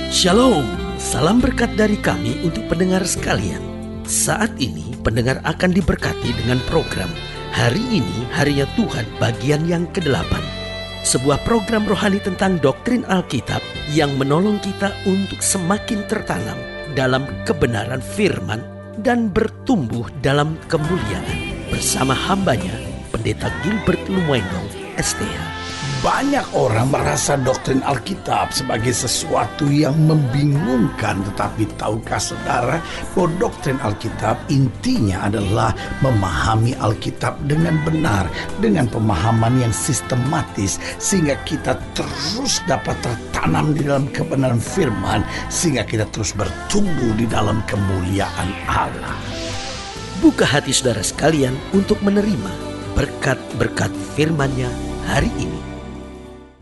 Shalom, salam berkat dari kami untuk pendengar sekalian. Saat ini pendengar akan diberkati dengan program Hari Ini Harinya Tuhan bagian yang ke-8. Sebuah program rohani tentang doktrin Alkitab yang menolong kita untuk semakin tertanam dalam kebenaran firman dan bertumbuh dalam kemuliaan. Bersama hambanya, Pendeta Gilbert Lumwendong, STH. Banyak orang merasa doktrin Alkitab sebagai sesuatu yang membingungkan. Tetapi tahukah saudara bahwa doktrin Alkitab intinya adalah memahami Alkitab dengan benar, dengan pemahaman yang sistematis, sehingga kita terus dapat tertanam di dalam kebenaran firman, sehingga kita terus bertumbuh di dalam kemuliaan Allah. Buka hati saudara sekalian untuk menerima berkat-berkat firman-Nya hari ini.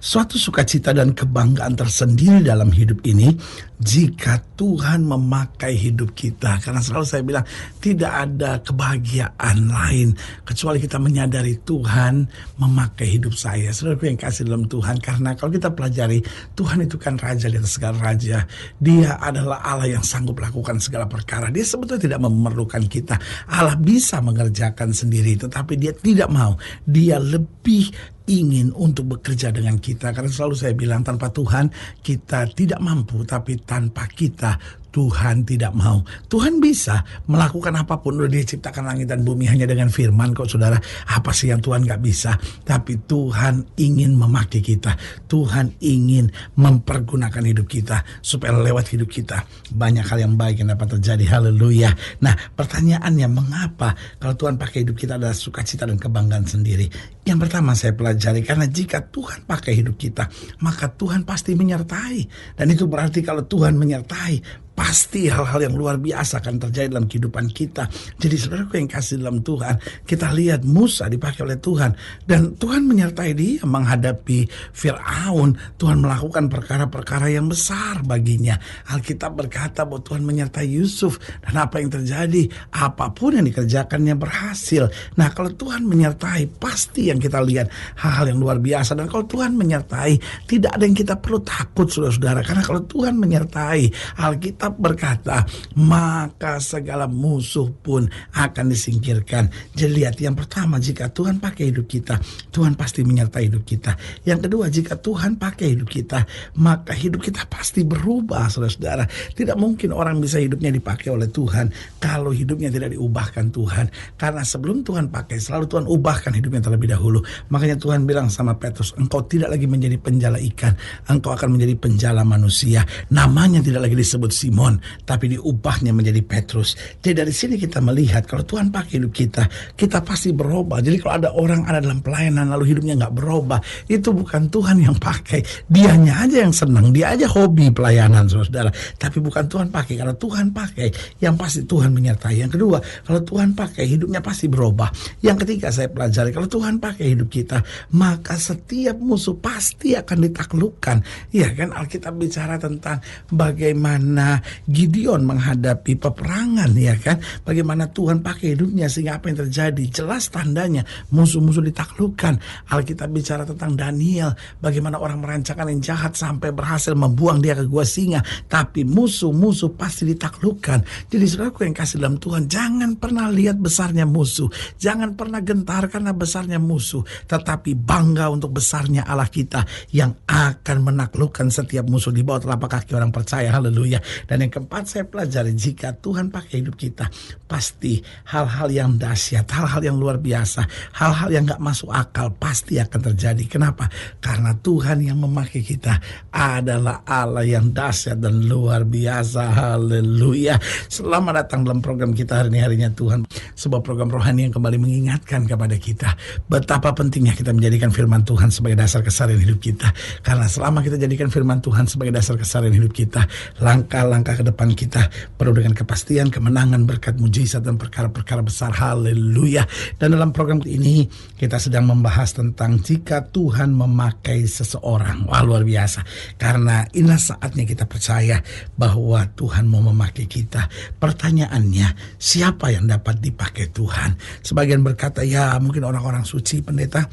Suatu sukacita dan kebanggaan tersendiri dalam hidup ini jika Tuhan memakai hidup kita. Karena selalu saya bilang tidak ada kebahagiaan lain kecuali kita menyadari Tuhan memakai hidup saya. Saudaraku yang kasih dalam Tuhan, karena kalau kita pelajari Tuhan itu kan Raja di atas segala raja. Dia adalah Allah yang sanggup lakukan segala perkara. Dia sebetulnya tidak memerlukan kita. Allah bisa mengerjakan sendiri, tetapi Dia tidak mau. Dia lebih ingin untuk bekerja dengan kita. Karena selalu saya bilang tanpa Tuhan kita tidak mampu, tapi tanpa kita Tuhan tidak mau. Tuhan bisa melakukan apapun. Udah Dia ciptakan langit dan bumi hanya dengan firman kok saudara. Apa sih yang Tuhan gak bisa? Tapi Tuhan ingin memakai kita. Tuhan ingin mempergunakan hidup kita supaya lewat hidup kita banyak hal yang baik yang dapat terjadi. Haleluya. Nah, pertanyaannya, mengapa kalau Tuhan pakai hidup kita adalah sukacita dan kebanggaan sendiri? Yang pertama saya pelajari, karena jika Tuhan pakai hidup kita, maka Tuhan pasti menyertai. Dan itu berarti kalau Tuhan menyertai, pasti hal-hal yang luar biasa akan terjadi dalam kehidupan kita. Jadi saudaraku yang kasih dalam Tuhan, kita lihat Musa dipakai oleh Tuhan. Dan Tuhan menyertai dia menghadapi Fir'aun. Tuhan melakukan perkara-perkara yang besar baginya. Alkitab berkata bahwa Tuhan menyertai Yusuf. Dan apa yang terjadi? Apapun yang dikerjakannya berhasil. Nah, kalau Tuhan menyertai, pasti yang kita lihat hal-hal yang luar biasa. Dan kalau Tuhan menyertai, tidak ada yang kita perlu takut saudara-saudara. Karena kalau Tuhan menyertai, Alkitab berkata, maka segala musuh pun akan disingkirkan. Jadi lihat, yang pertama, jika Tuhan pakai hidup kita, Tuhan pasti menyertai hidup kita. Yang kedua, jika Tuhan pakai hidup kita, maka hidup kita pasti berubah, saudara-saudara. Tidak mungkin orang bisa hidupnya dipakai oleh Tuhan kalau hidupnya tidak diubahkan Tuhan. Karena sebelum Tuhan pakai, selalu Tuhan ubahkan hidupnya terlebih dahulu. Makanya Tuhan bilang sama Petrus, engkau tidak lagi menjadi penjala ikan, engkau akan menjadi penjala manusia. Namanya tidak lagi disebut Simon, tapi diubahnya menjadi Petrus. Jadi dari sini kita melihat kalau Tuhan pakai hidup kita, kita pasti berubah. Jadi kalau ada orang ada dalam pelayanan lalu hidupnya nggak berubah, itu bukan Tuhan yang pakai. Dianya aja yang senang, dia aja hobi pelayanan, saudara. Tapi bukan Tuhan pakai. Karena Tuhan pakai, yang pasti Tuhan menyertai. Yang kedua, kalau Tuhan pakai, hidupnya pasti berubah. Yang ketiga saya pelajari, kalau Tuhan pakai hidup kita, maka setiap musuh pasti akan ditaklukkan. Ya kan, Alkitab bicara tentang bagaimana Gideon menghadapi peperangan, ya kan? Bagaimana Tuhan pakai hidupnya sehingga apa yang terjadi? Jelas tandanya musuh-musuh ditaklukkan. Alkitab bicara tentang Daniel, bagaimana orang merancangkan yang jahat sampai berhasil membuang dia ke gua singa, tapi musuh-musuh pasti ditaklukkan. Jadi saudaraku yang kasih dalam Tuhan, jangan pernah lihat besarnya musuh, jangan pernah gentar karena besarnya musuh, tetapi bangga untuk besarnya Allah kita yang akan menaklukkan setiap musuh di bawah telapak kaki orang percaya. Haleluya. Dan yang keempat saya pelajari, jika Tuhan pakai hidup kita, pasti hal-hal yang dahsyat, hal-hal yang luar biasa, hal-hal yang gak masuk akal pasti akan terjadi. Kenapa? Karena Tuhan yang memakai kita adalah Allah yang dahsyat dan luar biasa. Haleluya. Selamat datang dalam program kita hari ini, Harinya Tuhan. Sebuah program rohani yang kembali mengingatkan kepada kita betapa pentingnya kita menjadikan firman Tuhan sebagai dasar keseharian hidup kita. Karena selama kita jadikan firman Tuhan sebagai dasar keseharian hidup kita, langkah-langkah ke depan kita penuh dengan kepastian, kemenangan, berkat, mujizat, dan perkara-perkara besar. Haleluya. Dan dalam program ini kita sedang membahas tentang jika Tuhan memakai seseorang. Wah, luar biasa. Karena inilah saatnya kita percaya bahwa Tuhan mau memakai kita. Pertanyaannya, siapa yang dapat dipakai Tuhan? Sebagian berkata, ya mungkin orang-orang suci, pendeta.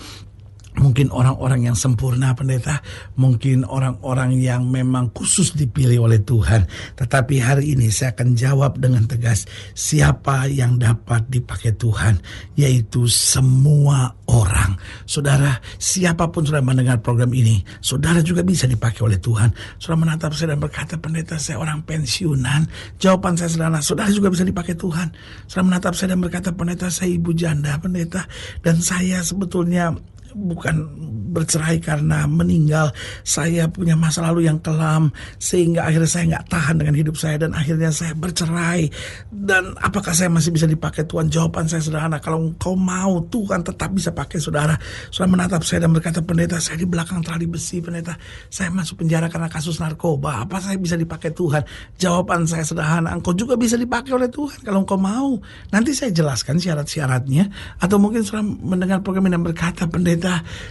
mungkin orang-orang yang sempurna pendeta, mungkin orang-orang yang memang khusus dipilih oleh Tuhan. Tetapi hari ini saya akan jawab dengan tegas, siapa yang dapat dipakai Tuhan? Yaitu semua orang. Saudara, siapapun sudah mendengar program ini, saudara juga bisa dipakai oleh Tuhan. Saudara menatap saya dan berkata, pendeta saya orang pensiunan. Jawaban saya sederhana, saudara juga bisa dipakai Tuhan. Saudara menatap saya dan berkata, pendeta saya ibu janda pendeta, dan saya sebetulnya bukan bercerai karena meninggal, saya punya masa lalu yang kelam sehingga akhirnya saya nggak tahan dengan hidup saya dan akhirnya saya bercerai. Dan apakah saya masih bisa dipakai Tuhan? Jawaban saya sederhana, kalau engkau mau, Tuhan tetap bisa pakai saudara. Saudara menatap saya dan berkata, pendeta saya di belakang tali besi pendeta, saya masuk penjara karena kasus narkoba, apa saya bisa dipakai Tuhan? Jawaban saya sederhana, engkau juga bisa dipakai oleh Tuhan kalau engkau mau. Nanti saya jelaskan syarat-syaratnya. Atau mungkin saudara mendengar program ini dan berkata, pendeta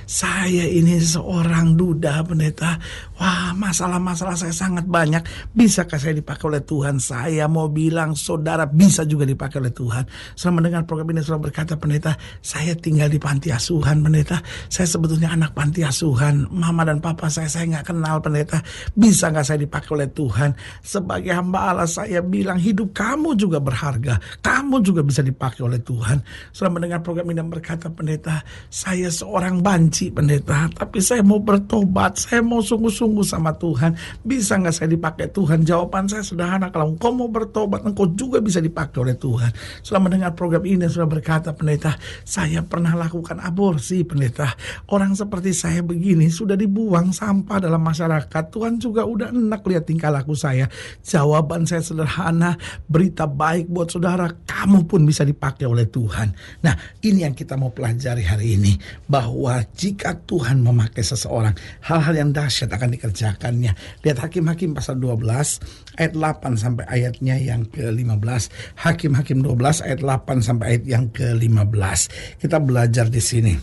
saya ini seorang duda pendeta, wah masalah-masalah saya sangat banyak, bisakah saya dipakai oleh Tuhan? Saya mau bilang saudara bisa juga dipakai oleh Tuhan. Setelah mendengar program ini saudara berkata, pendeta saya tinggal di panti asuhan pendeta, saya sebetulnya anak panti asuhan, mama dan papa saya nggak kenal pendeta, bisa nggak saya dipakai oleh Tuhan? Sebagai hamba Allah saya bilang, hidup kamu juga berharga, kamu juga bisa dipakai oleh Tuhan. Setelah mendengar program ini dan berkata, pendeta saya seorang banci pendeta, tapi saya mau bertobat, saya mau sungguh-sungguh sama Tuhan, bisa nggak saya dipakai Tuhan? Jawaban saya sederhana, kalau engkau mau bertobat, engkau juga bisa dipakai oleh Tuhan. Setelah mendengar program ini sudah berkata, pendeta saya pernah lakukan aborsi pendeta, orang seperti saya begini sudah dibuang sampah dalam masyarakat, Tuhan juga udah enak lihat tingkah laku saya. Jawaban saya sederhana, berita baik buat saudara, kamu pun bisa dipakai oleh Tuhan. Nah, ini yang kita mau pelajari hari ini, bahwa jika Tuhan memakai seseorang, hal-hal yang dahsyat akan dikerjakannya. Lihat Hakim-Hakim pasal 12 ayat 8 sampai ayatnya yang ke-15. Hakim-Hakim 12 ayat 8 sampai ayat yang ke-15. Kita belajar di sini.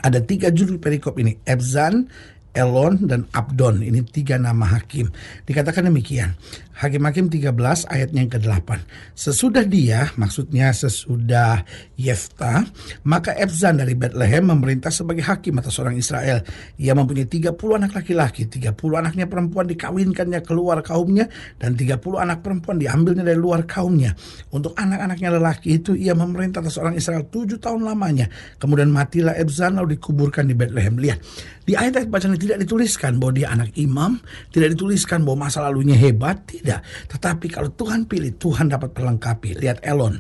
Ada 3 judul perikop ini, Ebzan, Elon, dan Abdon. Ini 3 nama hakim. Dikatakan demikian, Hakim-Hakim 13 ayatnya yang ke-8. Sesudah dia, maksudnya sesudah Yefta, maka Ebzan dari Bethlehem memerintah sebagai hakim atas orang Israel. Ia mempunyai 30 anak laki-laki, 30 anaknya perempuan dikawinkannya keluar kaumnya, dan 30 anak perempuan diambilnya dari luar kaumnya. Untuk anak-anaknya lelaki itu ia memerintah atas orang Israel 7 tahun lamanya. Kemudian matilah Ebzan lalu dikuburkan di Bethlehem. Lihat, di ayat-ayat bacaan ini tidak dituliskan bahwa dia anak imam, tidak dituliskan bahwa masa lalunya hebat, tidak. Tetapi kalau Tuhan pilih, Tuhan dapat perlengkapi. Lihat Elon,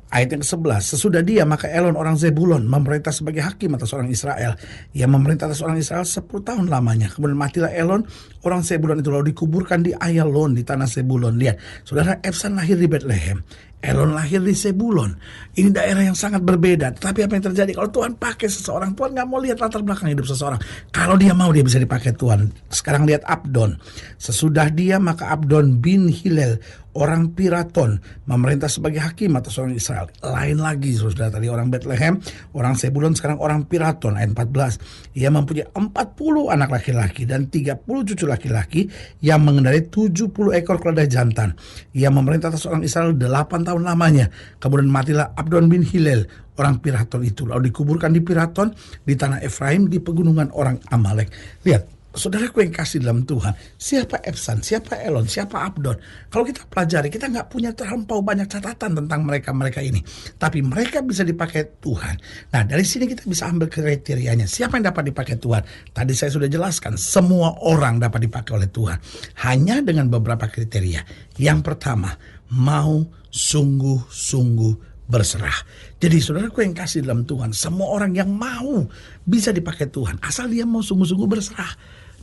ayat yang ke-11. Sesudah dia, maka Elon orang Zebulon memerintah sebagai hakim atas orang Israel. Ia memerintah atas orang Israel 10 tahun lamanya. Kemudian matilah Elon orang Zebulon itu lalu dikuburkan di Ayalon di tanah Zebulon. Lihat, saudara, Ebzan lahir di Bethlehem, Elon lahir di Zebulon. Ini daerah yang sangat berbeda. Tetapi apa yang terjadi? Kalau Tuhan pakai seseorang, Tuhan gak mau lihat latar belakang hidup seseorang. Kalau dia mau, dia bisa dipakai Tuhan. Sekarang lihat Abdon. Sesudah dia, maka Abdon bin Hilel orang Piraton memerintah sebagai hakim atas orang Israel. Lain lagi, saudara, tadi orang Bethlehem, orang Zebulon, sekarang orang Piraton. Ayat 14. Ia mempunyai 40 anak laki-laki dan 30 cucu laki-laki yang mengendarai 70 ekor keledai jantan. Ia memerintah atas orang Israel 8 tahun lamanya. Kemudian matilah Abdon bin Hilel orang Piraton itu, lalu dikuburkan di Piraton di tanah Efraim di pegunungan orang Amalek. Lihat, saudaraku yang kasih dalam Tuhan, siapa Ebzan, siapa Elon, siapa Abdon? Kalau kita pelajari, kita nggak punya terlampau banyak catatan tentang mereka-mereka ini, tapi mereka bisa dipakai Tuhan. Nah, dari sini kita bisa ambil kriterianya. Siapa yang dapat dipakai Tuhan? Tadi saya sudah jelaskan, semua orang dapat dipakai oleh Tuhan, hanya dengan beberapa kriteria. Yang pertama, mau sungguh-sungguh berserah. Jadi saudaraku yang kasih dalam Tuhan, semua orang yang mau bisa dipakai Tuhan, asal dia mau sungguh-sungguh berserah.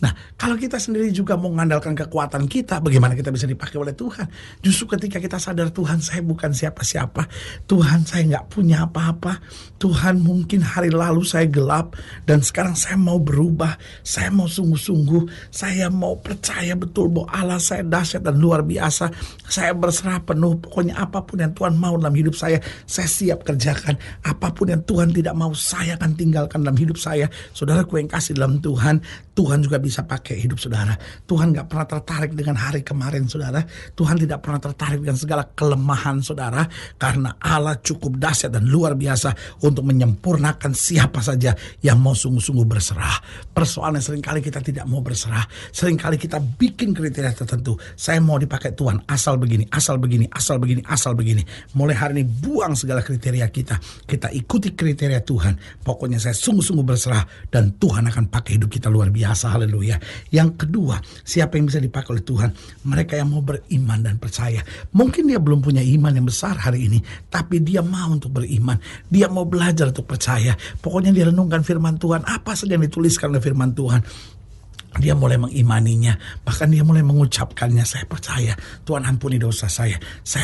Nah, kalau kita sendiri juga mau mengandalkan kekuatan kita, bagaimana kita bisa dipakai oleh Tuhan? Justru ketika kita sadar, Tuhan saya bukan siapa-siapa, Tuhan saya nggak punya apa-apa, Tuhan mungkin hari lalu saya gelap, dan sekarang saya mau berubah, saya mau sungguh-sungguh, saya mau percaya betul bahwa Allah saya dahsyat dan luar biasa, saya berserah penuh, pokoknya apapun yang Tuhan mau dalam hidup saya siap kerjakan, apapun yang Tuhan tidak mau, saya akan tinggalkan dalam hidup saya. Saudaraku yang kasih dalam Tuhan, Tuhan juga bisa bisa pakai hidup saudara. Tuhan gak pernah tertarik dengan hari kemarin saudara. Tuhan tidak pernah tertarik dengan segala kelemahan saudara. Karena Allah cukup dahsyat dan luar biasa untuk menyempurnakan siapa saja yang mau sungguh-sungguh berserah. Persoalannya seringkali kita tidak mau berserah. Seringkali kita bikin kriteria tertentu. Saya mau dipakai Tuhan asal begini, asal begini, asal begini, asal begini. Mulai hari ini buang segala kriteria kita. Kita ikuti kriteria Tuhan. Pokoknya saya sungguh-sungguh berserah dan Tuhan akan pakai hidup kita luar biasa. Haleluya. Yang kedua, siapa yang bisa dipakai oleh Tuhan? Mereka yang mau beriman dan percaya. Mungkin dia belum punya iman yang besar hari ini, tapi dia mau untuk beriman. Dia mau belajar untuk percaya. Pokoknya dia renungkan firman Tuhan. Apa saja yang dituliskan oleh firman Tuhan, dia mulai mengimaninya, bahkan dia mulai mengucapkannya. Saya percaya Tuhan ampuni dosa saya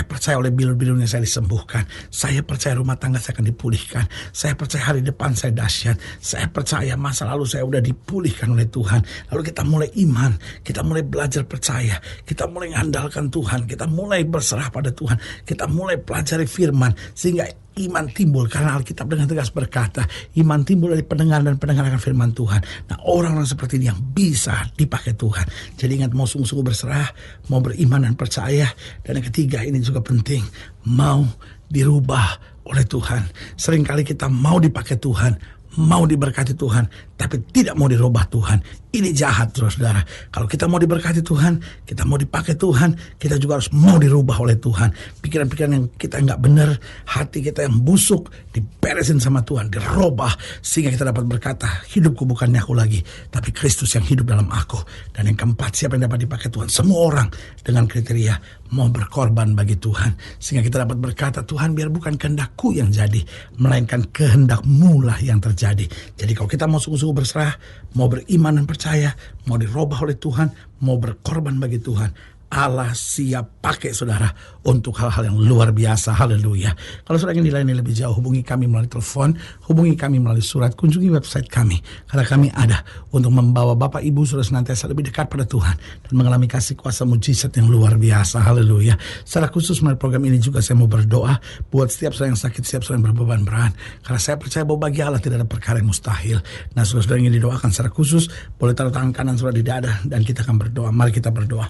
percaya oleh bilur-bilurnya saya disembuhkan, saya percaya rumah tangga saya akan dipulihkan, saya percaya hari depan saya dahsyat, saya percaya masa lalu saya udah dipulihkan oleh Tuhan. Lalu kita mulai iman, kita mulai belajar percaya, kita mulai mengandalkan Tuhan, kita mulai berserah pada Tuhan, kita mulai pelajari firman, sehingga iman timbul. Karena Alkitab dengan tegas berkata, iman timbul dari pendengaran dan pendengaran akan firman Tuhan. Nah, orang-orang seperti ini yang bisa dipakai Tuhan. Jadi ingat, mau sungguh-sungguh berserah, mau beriman dan percaya. Dan yang ketiga, ini juga penting, mau dirubah oleh Tuhan. Seringkali kita mau dipakai Tuhan, mau diberkati Tuhan, tapi tidak mau dirubah Tuhan. Ini jahat, saudara. Kalau kita mau diberkati Tuhan, kita mau dipakai Tuhan, kita juga harus mau dirubah oleh Tuhan. Pikiran-pikiran yang kita nggak benar, hati kita yang busuk, diberesin sama Tuhan, dirubah, sehingga kita dapat berkata, hidupku bukannya aku lagi, tapi Kristus yang hidup dalam aku. Dan yang keempat, siapa yang dapat dipakai Tuhan? Semua orang dengan kriteria mau berkorban bagi Tuhan, sehingga kita dapat berkata, Tuhan, biar bukan kehendakku yang jadi, melainkan kehendak-Mu lah yang terjadi. Jadi kalau kita mau sungguh-sungguh berserah, mau beriman dan percaya, mau dirubah oleh Tuhan, mau berkorban bagi Tuhan, Allah siap pakai saudara untuk hal-hal yang luar biasa. Haleluya. Kalau saudara ingin dilayani lebih jauh, hubungi kami melalui telepon, hubungi kami melalui surat, kunjungi website kami. Karena kami ada untuk membawa Bapak Ibu saudara senantiasa lebih dekat pada Tuhan dan mengalami kasih kuasa mujizat yang luar biasa. Haleluya. Secara khusus melalui program ini juga saya mau berdoa buat setiap saudara yang sakit, setiap saudara yang berbeban berat. Karena saya percaya bahwa bagi Allah tidak ada perkara yang mustahil. Nah, saudara-saudara ingin didoakan secara khusus, boleh taruh tangan kanan saudara di dada dan kita akan berdoa. Mari kita berdoa.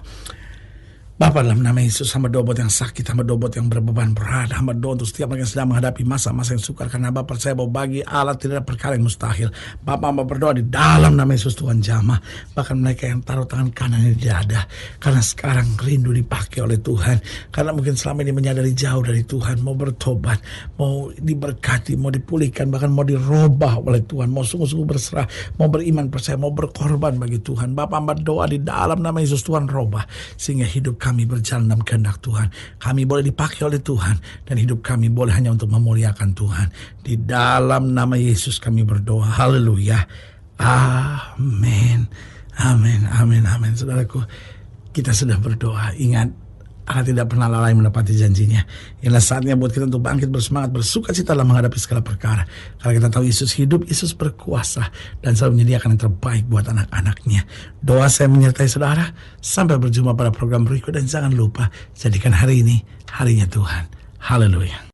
Bapa, dalam nama Yesus, hamba doa buat yang sakit, hamba doa buat yang berbeban berat, hamba doa untuk setiap orang yang sedang menghadapi masa-masa yang sukar, karena hamba percaya bahwa bagi Allah tidak ada perkara yang mustahil. Bapa, hamba berdoa di dalam nama Yesus, Tuhan jamah bahkan mereka yang taruh tangan kanan di dada, karena sekarang rindu dipakai oleh Tuhan, karena mungkin selama ini menyadari jauh dari Tuhan, mau bertobat, mau diberkati, mau dipulihkan, bahkan mau dirubah oleh Tuhan, mau sungguh-sungguh berserah, mau beriman percaya, mau berkorban bagi Tuhan. Bapa, hamba doa di dalam nama Yesus, Tuhan robah, sehingga hidup kami berjalan dalam kehendak Tuhan. Kami boleh dipakai oleh Tuhan, dan hidup kami boleh hanya untuk memuliakan Tuhan. Di dalam nama Yesus kami berdoa. Haleluya. Amin. Amin. Amin. Amin. Saudaraku, kita sudah berdoa. Ingat, Allah tidak pernah lalai menepati janjinya. Inilah saatnya buat kita untuk bangkit bersemangat, bersuka cita dalam menghadapi segala perkara. Karena kita tahu Yesus hidup, Yesus berkuasa, dan selalu menyediakan yang terbaik buat anak-anaknya. Doa saya menyertai saudara. Sampai berjumpa pada program berikut, dan jangan lupa, jadikan hari ini harinya Tuhan. Haleluya.